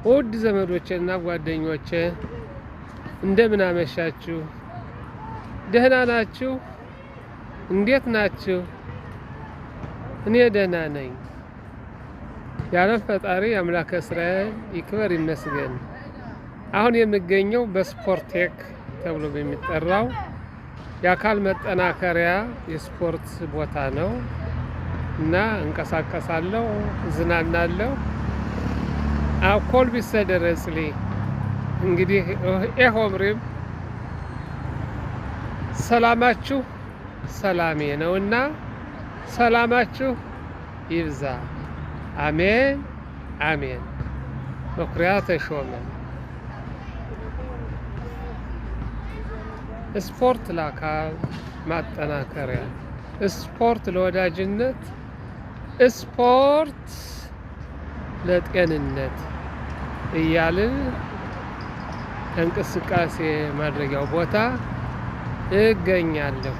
ውድ ዘመዶቼና ጓደኞቼ እንደምን አመሻችሁ? ደህና ናችሁ? እንዴት ናችሁ? እኔ ደህና ነኝ። የዓለም ፈጣሪ አምላከ እስራኤል ይክበር ይመስገን። አሁን የምገኘው በስፖርቴክ ተብሎ በሚጠራው የአካል መጠናከሪያ የስፖርት ቦታ ነው እና እንቀሳቀሳለሁ፣ እዝናናለሁ። አኮል ቢሰደረጽሊ እንግዲህ ኤሆምሪም ሰላማችሁ ሰላሜ ነውና ሰላማችሁ ይብዛ። አሜን አሜን። መኩሪያ ተሾመ። ስፖርት ለአካል ማጠናከሪያ፣ ስፖርት ለወዳጅነት፣ ስፖርት ለጤንነት እያልን እንቅስቃሴ ማድረጊያው ቦታ እገኛለሁ።